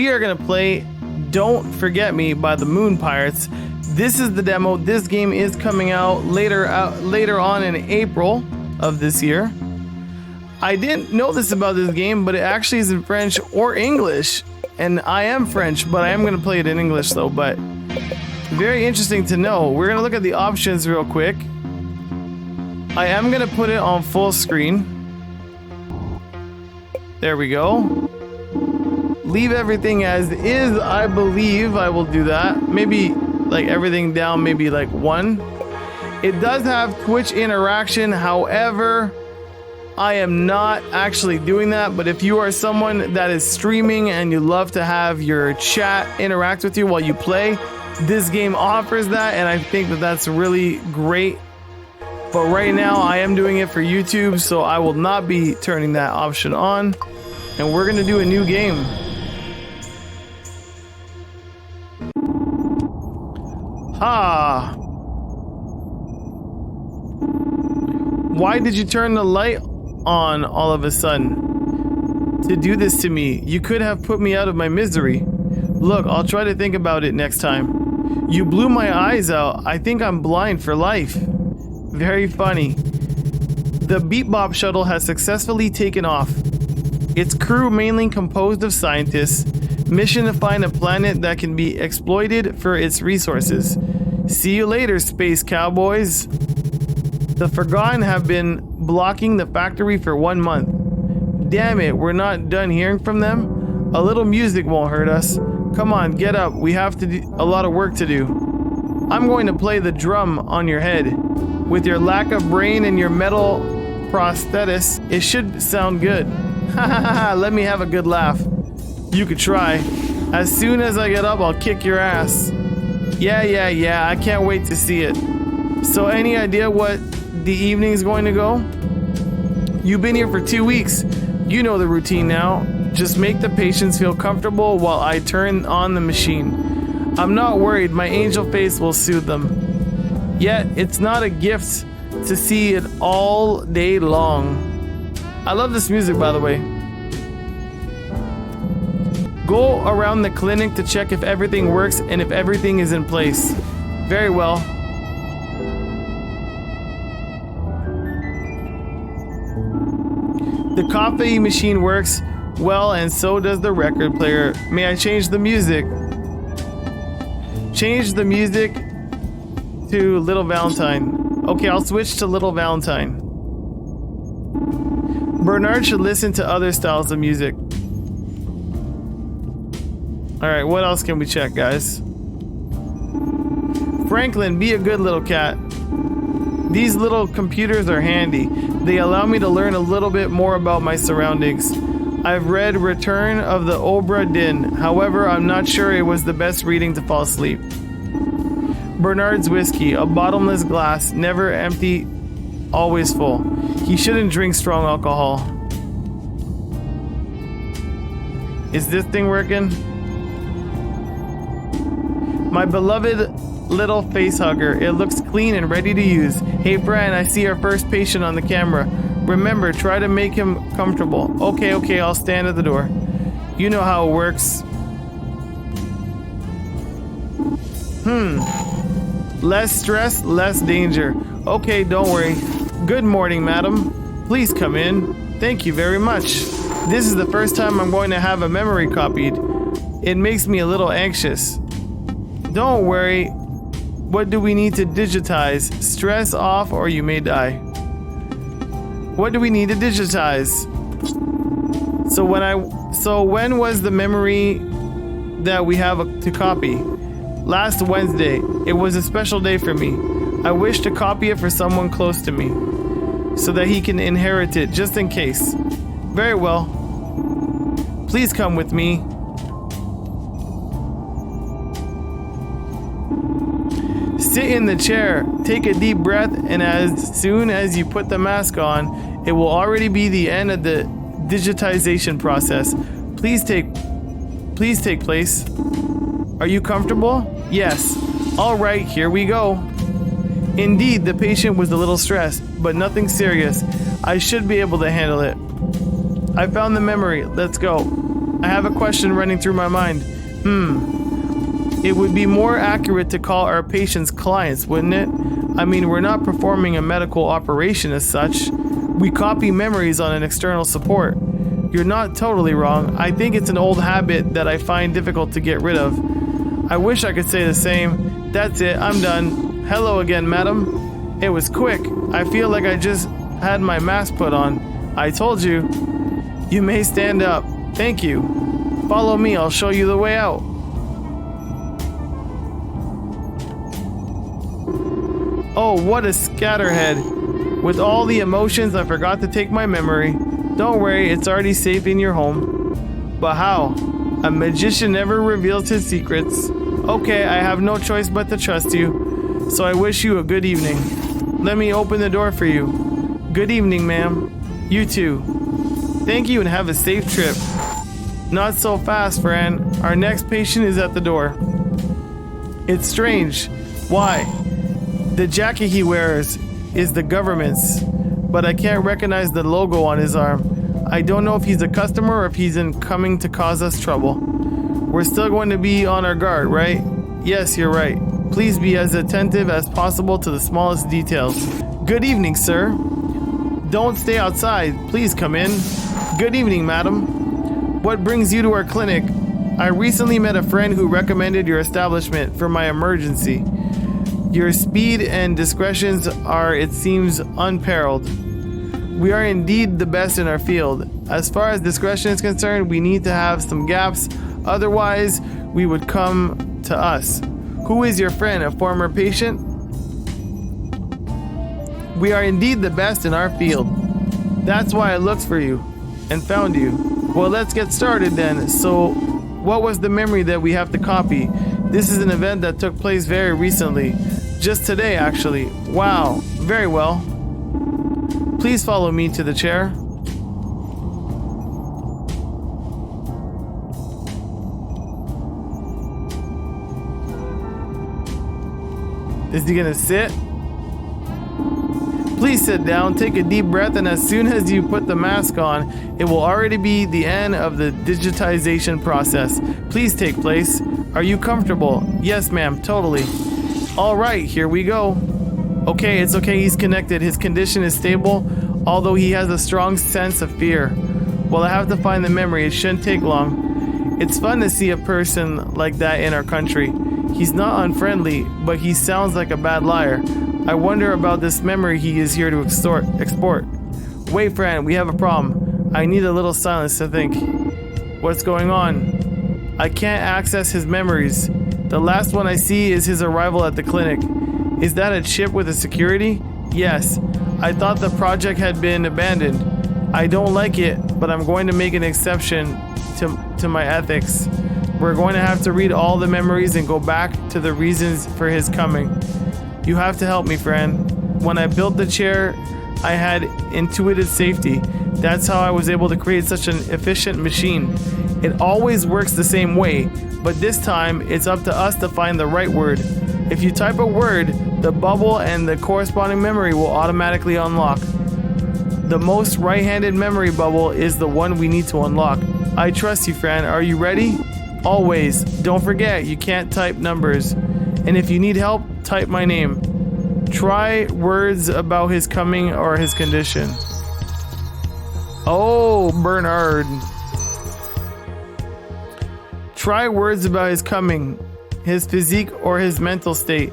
we are gonna play Don't Forget Me by the Moon Pirates. This is the demo. This game is coming out later on in April of this year. I didn't know this about this game, but it actually is in French or English. And I am French, but I am going to play it in English though. But very interesting to know. We're going to look at the options real quick. I am going to put it on full screen. There we go. Leave everything as is. I believe I will do that. Maybe like everything down, maybe like 1. It does have Twitch interaction. However, I am not actually doing that, but if you are someone that is streaming and you love to have your chat interact with you while you play, this game offers that, and I think that that's really great. But right now I am doing it for YouTube, so I will not be turning that option on, and we're gonna do a new game. Ha! Why did you turn the light on all of a sudden to do this to me? You could have put me out of my misery. Look, I'll try to think about it next time. You blew my eyes out. I think I'm blind for life. Very funny. The Beatbop shuttle has successfully taken off. Its crew mainly composed of scientists. Mission to find a planet that can be exploited for its resources. See you later, space cowboys. The Forgotten have been blocking the factory for 1 month. Damn it, we're not done hearing from them? A little music won't hurt us. Come on, get up. We have to do a lot of work to do. I'm going to play the drum on your head. With your lack of brain and your metal prosthesis, it should sound good. Ha ha ha, let me have a good laugh. You could try. As soon as I get up, I'll kick your ass. Yeah, I can't wait to see it. So any idea what the evening's going to go? You've been here for 2 weeks. You know the routine now. Just make the patients feel comfortable while I turn on the machine. I'm not worried. My angel face will soothe them. Yet, it's not a gift to see it all day long. I love this music, by the way. Go around the clinic to check if everything works and if everything is in place. Very well. The coffee machine works well, and so does the record player. May I change the music? Change the music to Little Valentine. Okay, I'll switch to Little Valentine. Bernard should listen to other styles of music. Alright, what else can we check, guys? Franklin, be a good little cat. These little computers are handy. They allow me to learn a little bit more about my surroundings. I've read Return of the Obra Dinn. However, I'm not sure it was the best reading to fall asleep. Bernard's whiskey, a bottomless glass, never empty, always full. He shouldn't drink strong alcohol. Is this thing working? My beloved little face hugger. It looks clean and ready to use. Hey Fran, I see our first patient on the camera. Remember, try to make him comfortable. Okay, I'll stand at the door. You know how it works. Less stress, less danger. Okay, don't worry. Good morning, madam. Please come in. Thank you very much. This is the first time I'm going to have a memory copied. It makes me a little anxious. Don't worry. What do we need to digitize? Stress off or you may die. What do we need to digitize? So when was the memory that we have to copy? Last Wednesday. It was a special day for me. I wish to copy it for someone close to me so that he can inherit it just in case. Very well. Please come with me. Sit in the chair, take a deep breath, and as soon as you put the mask on, it will already be the end of the digitization process. Please take place. Are you comfortable? Yes. All right, here we go. Indeed, the patient was a little stressed, but nothing serious. I should be able to handle it. I found the memory. Let's go. I have a question running through my mind. It would be more accurate to call our patients clients, wouldn't it? I mean, we're not performing a medical operation as such. We copy memories on an external support. You're not totally wrong. I think it's an old habit that I find difficult to get rid of. I wish I could say the same. That's it, I'm done. Hello again, madam. It was quick. I feel like I just had my mask put on. I told you. You may stand up. Thank you. Follow me, I'll show you the way out. Oh, what a scatterhead. With all the emotions, I forgot to take my memory. Don't worry, it's already safe in your home. But how? A magician never reveals his secrets. Okay, I have no choice but to trust you. So I wish you a good evening. Let me open the door for you. Good evening, ma'am. You too. Thank you and have a safe trip. Not so fast, Fran. Our next patient is at the door. It's strange. Why? The jacket he wears is the government's, but I can't recognize the logo on his arm. I don't know if he's a customer or if he's coming to cause us trouble. We're still going to be on our guard, right? Yes, you're right. Please be as attentive as possible to the smallest details. Good evening, sir. Don't stay outside. Please come in. Good evening, madam. What brings you to our clinic? I recently met a friend who recommended your establishment for my emergency. Your speed and discretions are, it seems, unparalleled. We are indeed the best in our field. As far as discretion is concerned, we need to have some gaps. Otherwise, we would come to us. Who is your friend, a former patient? We are indeed the best in our field. That's why I looked for you and found you. Well, let's get started then. So, what was the memory that we have to copy? This is an event that took place very recently. Just today, actually. Wow. Very well. Please follow me to the chair. Is he gonna sit? Please sit down, take a deep breath, and as soon as you put the mask on, it will already be the end of the digitization process. Please take place. Are you comfortable? Yes, ma'am, totally. All right, here we go. Okay, it's okay, he's connected. His condition is stable, although he has a strong sense of fear. Well, I have to find the memory. It shouldn't take long. It's fun to see a person like that in our country. He's not unfriendly, but he sounds like a bad liar. I wonder about this memory he is here to export. Wait, Fran, we have a problem. I need a little silence to think. What's going on? I can't access his memories. The last one I see is his arrival at the clinic. Is that a chip with a security? Yes. I thought the project had been abandoned. I don't like it, but I'm going to make an exception to my ethics. We're going to have to read all the memories and go back to the reasons for his coming. You have to help me, Fran. When I built the chair, I had intuitive safety. That's how I was able to create such an efficient machine. It always works the same way, but this time it's up to us to find the right word. If you type a word, the bubble and the corresponding memory will automatically unlock. The most right-handed memory bubble is the one we need to unlock. I trust you, Fran. Are you ready? Always. Don't forget, you can't type numbers. And if you need help, type my name. Try words about his coming or his condition. Oh, Bernard. Try words about his coming, his physique, or his mental state.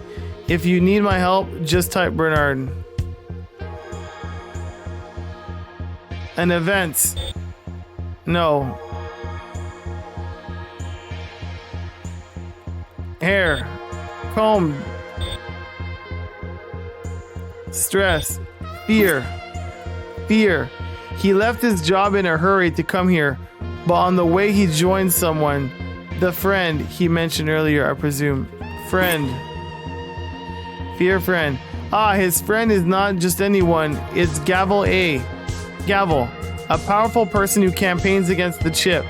If you need my help, just type Bernard. An event. No. Hair. Comb. Stress. Fear. Fear. He left his job in a hurry to come here, but on the way he joined someone. The friend he mentioned earlier, I presume. Friend. Fear friend. Ah, his friend is not just anyone. It's Gavel A. Gavel, a powerful person who campaigns against the chip.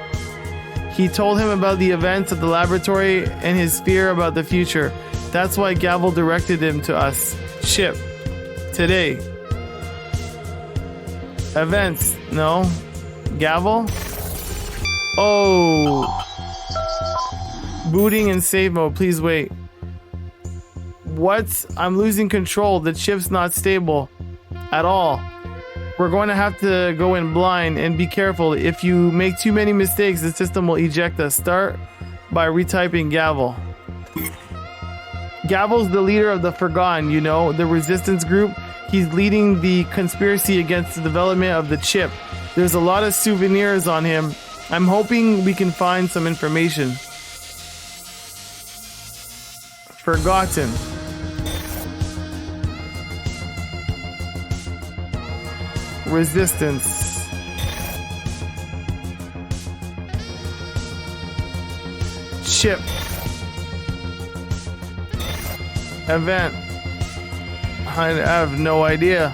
He told him about the events at the laboratory and his fear about the future. That's why Gavel directed him to us. Chip. Today. Events. No. Gavel? Oh. Oh. Booting in save mode. Please wait. What? I'm losing control. The chip's not stable at all. We're going to have to go in blind and be careful. If you make too many mistakes, the system will eject us. Start by retyping Gavel. Gavel's the leader of the Forgotten, you know, the resistance group. He's leading the conspiracy against the development of the chip. There's a lot of souvenirs on him. I'm hoping we can find some information. Forgotten. Resistance. Chip. Event. I have no idea.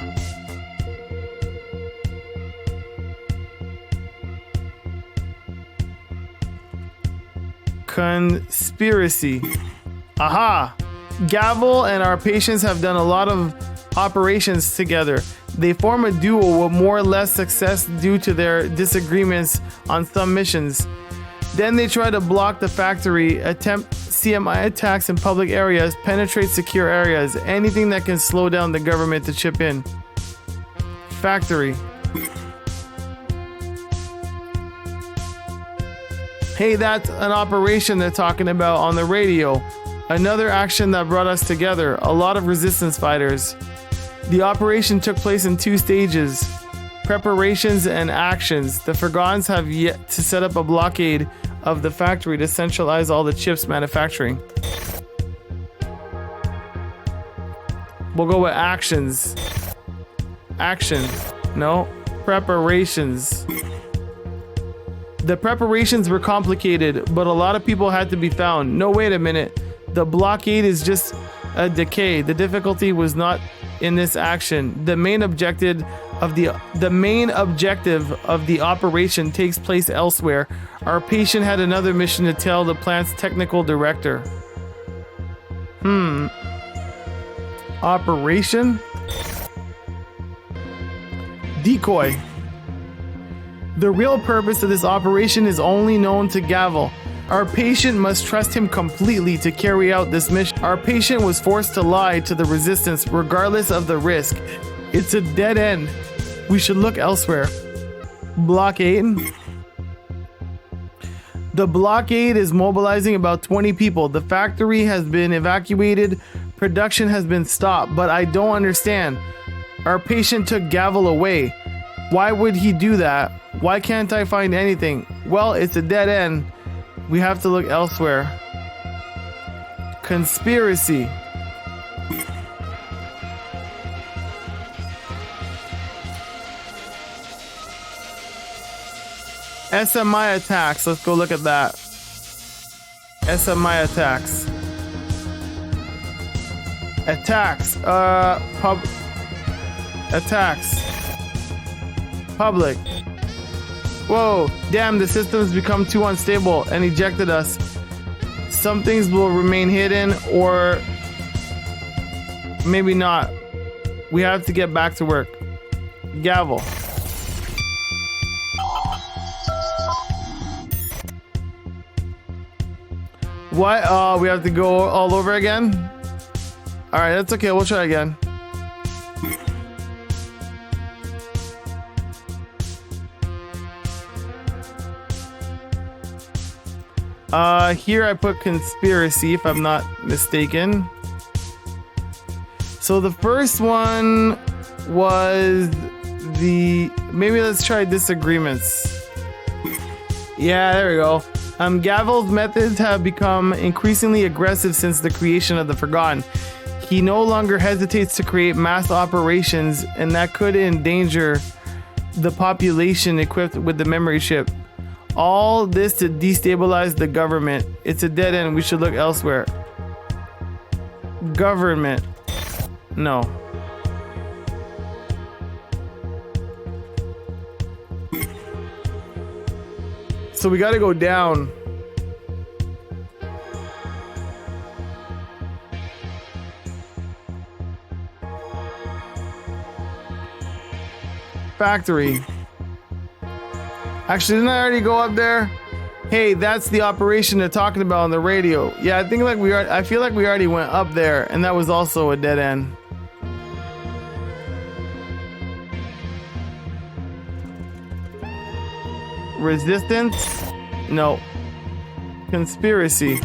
Conspiracy. Aha! Gavel and our patients have done a lot of operations together. They form a duo with more or less success due to their disagreements on some missions. Then they try to block the factory, attempt CMI attacks in public areas, penetrate secure areas, anything that can slow down the government to chip in. Factory. Hey, that's an operation they're talking about on the radio. Another action that brought us together. A lot of resistance fighters. The operation took place in 2 stages. Preparations and actions. The Forgotten have yet to set up a blockade of the factory to centralize all the chips manufacturing. We'll go with actions. Action. No. Preparations. The preparations were complicated, but a lot of people had to be found. No, wait a minute. The blockade is just a decay. The difficulty was not in this action. The main objective of the operation takes place elsewhere. Our patient had another mission to tell the plant's technical director. Operation? Decoy. The real purpose of this operation is only known to Gavel. Our patient must trust him completely to carry out this mission. Our patient was forced to lie to the resistance regardless of the risk. It's a dead end. We should look elsewhere. Blockade. The blockade is mobilizing about 20 people. The factory has been evacuated. Production has been stopped, but I don't understand. Our patient took Gavel away. Why would he do that? Why can't I find anything? Well, it's a dead end. We have to look elsewhere. Conspiracy. SMI attacks. Let's go look at that. SMI attacks. Attacks. Attacks. Public. Whoa, damn, the system's become too unstable and ejected us. Some things will remain hidden or maybe not. We have to get back to work. Gavel. What? We have to go all over again? Alright, that's okay, we'll try again. Here I put conspiracy, if I'm not mistaken. So the first one was maybe let's try disagreements. Yeah, there we go. Gavel's methods have become increasingly aggressive since the creation of the Forgotten. He no longer hesitates to create mass operations, and that could endanger the population equipped with the memory chip. All this to destabilize the government. It's a dead end. We should look elsewhere. Government. No. So we gotta go down. Factory. Actually, didn't I already go up there? Hey, that's the operation they're talking about on the radio. Yeah, I think like I feel like we already went up there, and that was also a dead end. Resistance? No. Conspiracy.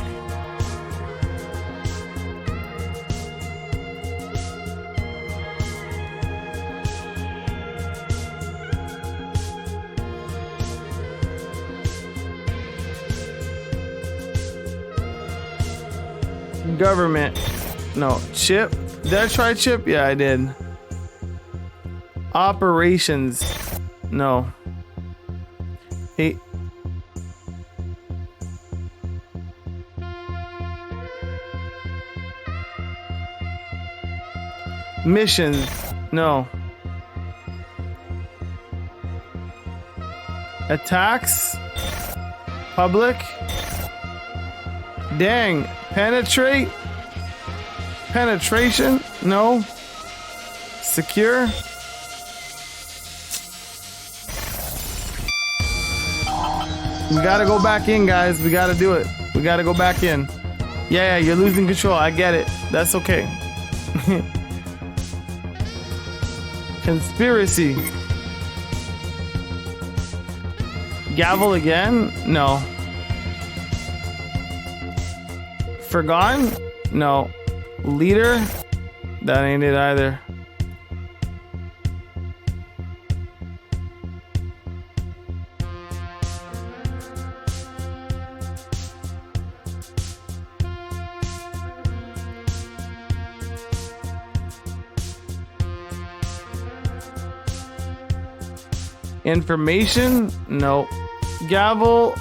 Government. No. Chip. Did I try chip? Yeah, I did. Operations. No. Hey. Missions. No. Attacks. Public. Dang. Penetrate. Penetration. No. Secure. We gotta go back in, guys. We gotta do it. We gotta go back in. Yeah, you're losing control. I get it. That's okay. Conspiracy. Gavel again? No. Forgotten? No. Leader? That ain't it either. Information? No. Gavel?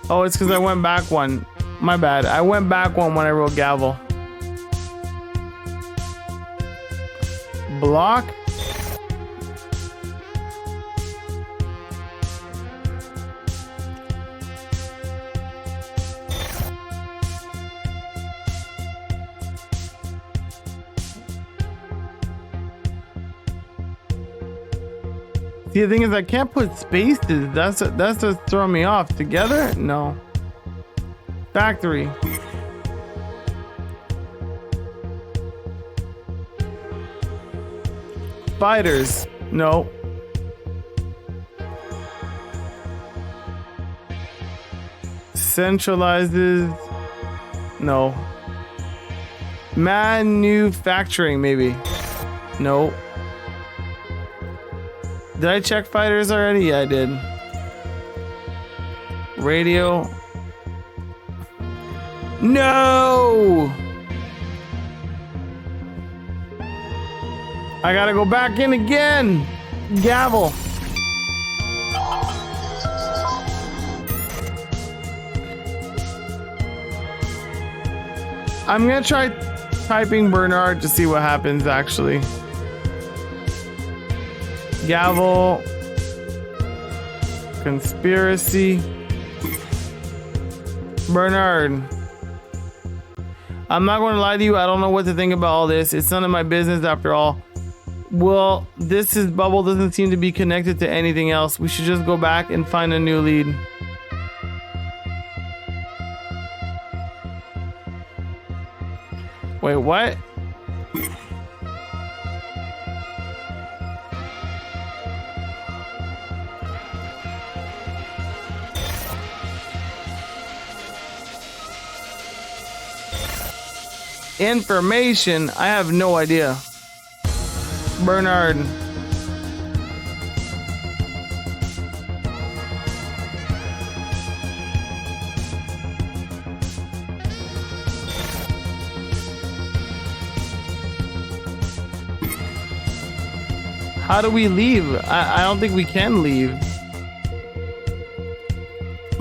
Oh, it's because I went back one. My bad. I went back one when I wrote gavel. Block? See, the thing is, I can't put spaces. That's what's throwing me off. Together? No. Factory. Fighters. No. Centralizes. No. Manufacturing, maybe. No. Did I check fighters already? Yeah, I did. Radio. No! I gotta go back in again. Gavel. I'm gonna try typing Bernard to see what happens actually. Gavel. Conspiracy. Bernard. I'm not going to lie to you. I don't know what to think about all this. It's none of my business after all. Well, this bubble doesn't seem to be connected to anything else. We should just go back and find a new lead. Wait, what? Information? I have no idea. Bernard. How do we leave? I don't think we can leave.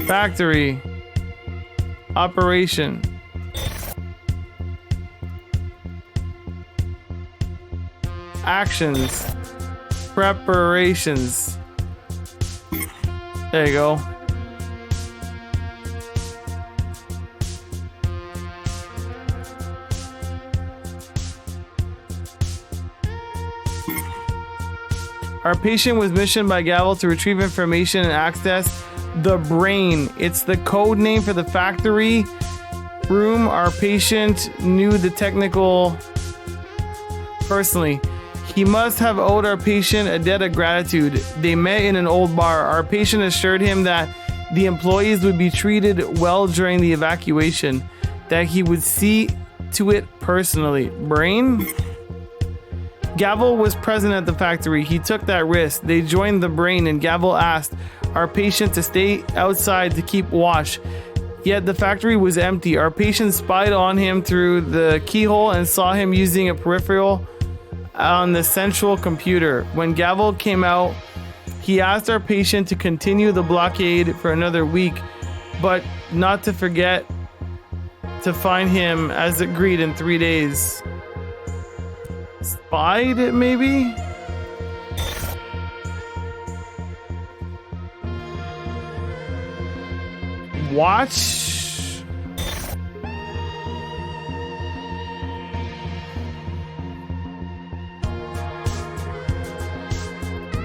Factory. Operation. Actions. Preparations. There you go. Our patient was missioned by Gavel to retrieve information and access The brain. It's the code name for the factory room. Our patient knew the technical personally. He must have owed our patient a debt of gratitude. They met in an old bar. Our patient assured him that the employees would be treated well during the evacuation, that he would see to it personally. Brain? Gavel was present at the factory. He took that risk. They joined the brain, and Gavel asked our patient to stay outside to keep watch. Yet the factory was empty. Our patient spied on him through the keyhole and saw him using a peripheral on the central computer. When Gavel came out, he asked our patient to continue the blockade for another week, but not to forget to find him as agreed in 3 days. Spied, maybe? Watch?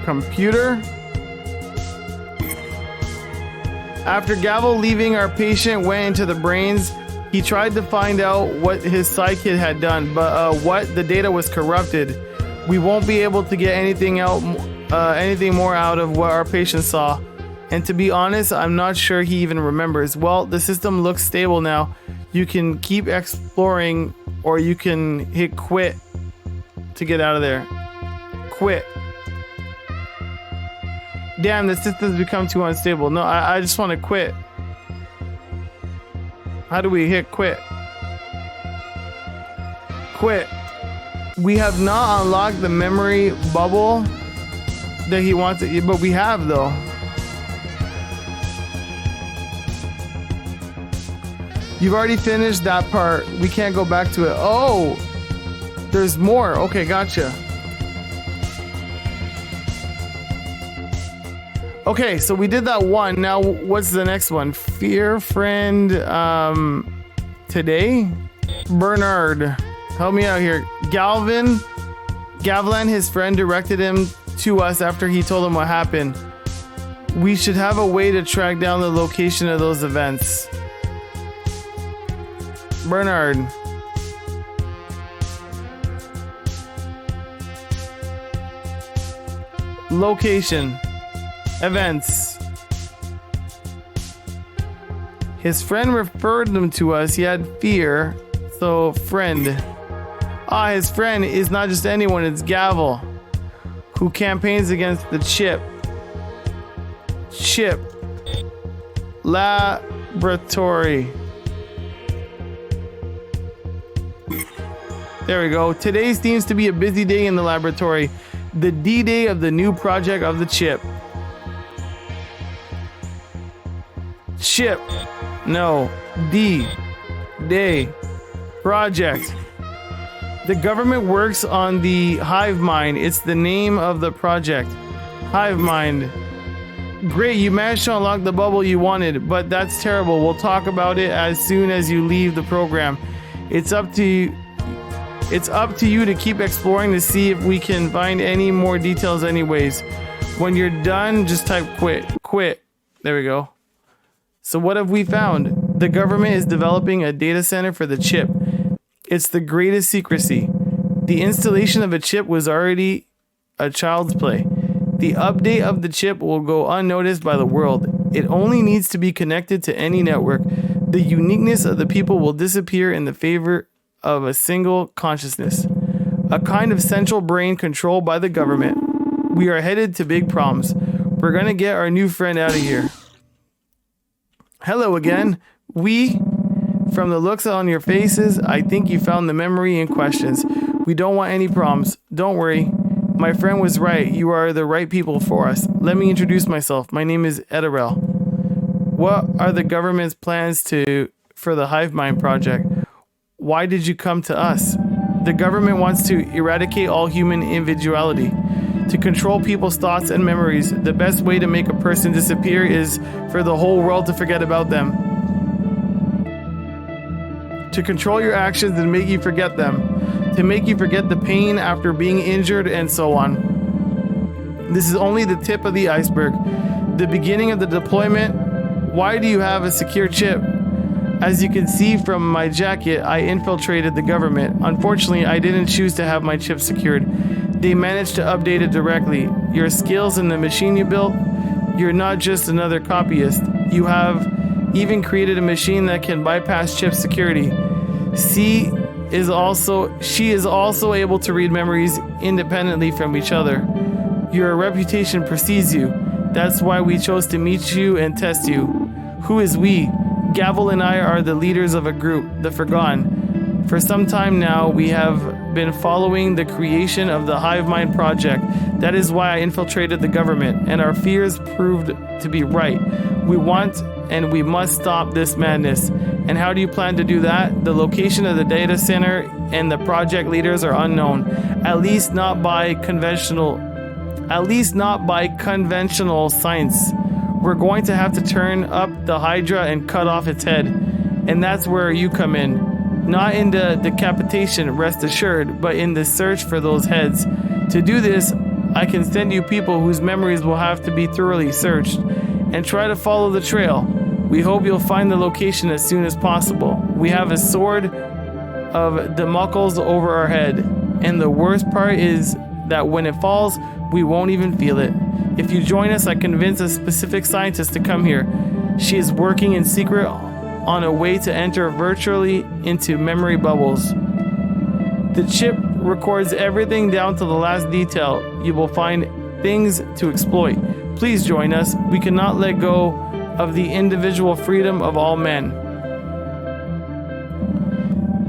Computer? After Gavel leaving, our patient went into the brains. He tried to find out what his sidekick had done, but the data was corrupted. We won't be able to get anything more out of what our patient saw. And to be honest, I'm not sure he even remembers. Well, the system looks stable now. You can keep exploring, or you can hit quit to get out of there. Quit. Damn, the system's become too unstable. No, I just want to quit. How do we hit quit? Quit. We have not unlocked the memory bubble that he wants, but we have though. You've already finished that part. We can't go back to it. Oh, there's more. Okay, gotcha. Okay, so we did that one. Now, what's the next one? Fear friend, today? Bernard, help me out here. Gavlan, his friend, directed him to us after he told him what happened. We should have a way to track down the location of those events. Bernard. Location. Events. His friend referred them to us. He had fear. So, friend. His friend is not just anyone, it's Gavel, who campaigns against the chip. Chip. Laboratory. There we go. Today seems to be a busy day in the laboratory. The D-Day of the new project of the chip. Chip. No. D-Day. Project. The government works on the hive mind. It's the name of the project. Hive mind. Great, you managed to unlock the bubble you wanted, but that's terrible. We'll talk about it as soon as you leave the program. It's up to you to keep exploring to see if we can find any more details anyways. When you're done, just type quit. Quit. There we go. So what have we found? The government is developing a data center for the chip. It's the greatest secrecy. The installation of a chip was already a child's play. The update of the chip will go unnoticed by the world. It only needs to be connected to any network. The uniqueness of the people will disappear in the favor of a single consciousness. A kind of central brain controlled by the government. We are headed to big problems. We're gonna get our new friend out of here. Hello again. From the looks on your faces, I think you found the memory in questions. We don't want any problems. Don't worry. My friend was right. You are the right people for us. Let me introduce myself. My name is Edarel. What are the government's plans for the Hive Mind project? Why did you come to us? The government wants to eradicate all human individuality. To control people's thoughts and memories, the best way to make a person disappear is for the whole world to forget about them. To control your actions and make you forget them. To make you forget the pain after being injured and so on. This is only the tip of the iceberg. the beginning of the deployment. Why do you have a secure chip? As you can see from my jacket, I infiltrated the government. Unfortunately, I didn't choose to have my chip secured. They managed to update it directly. Your skills in the machine you built, you're not just another copyist. You have even created a machine that can bypass chip security. She is also able to read memories independently from each other. Your reputation precedes you. That's why we chose to meet you and test you. Who is we? Gavel and I are the leaders of a group, the Forgotten. For some time now, we have been following the creation of the Hive Mind Project. That is why I infiltrated the government, and our fears proved to be right. We want and we must stop this madness. And how do you plan to do that? The location of the data center and the project leaders are unknown, at least not by conventional science. We're going to have to turn up the Hydra and cut off its head. And that's where you come in. Not in the decapitation, rest assured, but in the search for those heads. To do this, I can send you people whose memories will have to be thoroughly searched, and try to follow the trail. We hope you'll find the location as soon as possible. We have a sword of Damocles over our head, and the worst part is that when it falls, we won't even feel it. If you join us, I convince a specific scientist to come here. She is working in secret on a way to enter virtually into memory bubbles. The chip records everything down to the last detail. You will find things to exploit. Please join us. We cannot let go of the individual freedom of all men.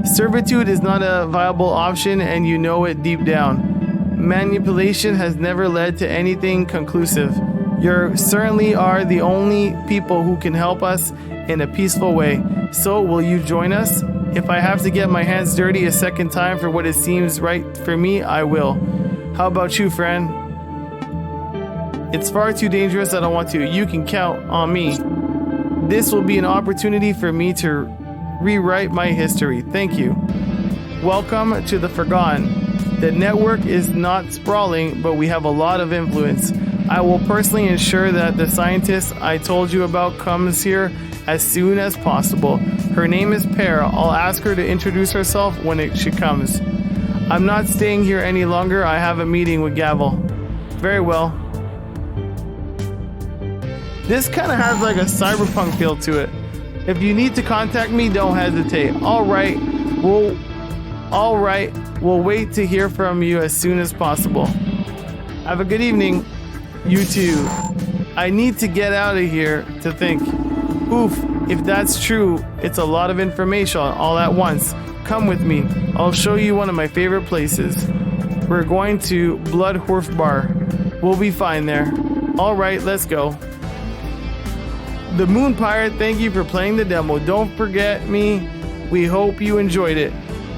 Servitude is not a viable option, and you know it deep down. Manipulation has never led to anything conclusive. You certainly are the only people who can help us in a peaceful way. So will you join us? If I have to get my hands dirty a second time for what it seems right for me, I will. How about you, friend? It's far too dangerous. I don't want to. You can count on me. This will be an opportunity for me to rewrite my history. Thank you. Welcome to the Forgotten. The network is not sprawling, but we have a lot of influence. I will personally ensure that the scientist I told you about comes here as soon as possible. Her name is Pear. I'll ask her to introduce herself when she comes. I'm not staying here any longer. I have a meeting with Gavel. Very well. This kind of has like a cyberpunk feel to it. If you need to contact me, don't hesitate. All right, we'll wait to hear from you as soon as possible. Have a good evening. You too. I need to get out of here to think. Oof, if that's true, it's a lot of information all at once. Come with me. I'll show you one of my favorite places. We're going to Bloodhorf Bar. We'll be fine there. All right, let's go. The Moon Pirate, thank you for playing the demo. Don't forget me. We hope you enjoyed it.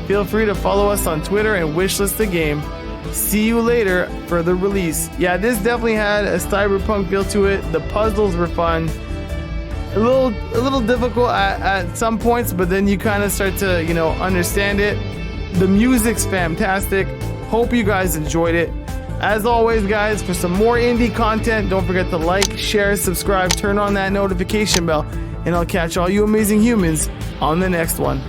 Feel free to follow us on Twitter and wishlist the game. See you later for the release. Yeah, this definitely had a cyberpunk feel to it. The puzzles were fun. A little difficult at some points, but then you kind of start to, understand it. The music's fantastic. Hope you guys enjoyed it. As always, guys, for some more indie content, don't forget to like, share, subscribe, turn on that notification bell, and I'll catch all you amazing humans on the next one.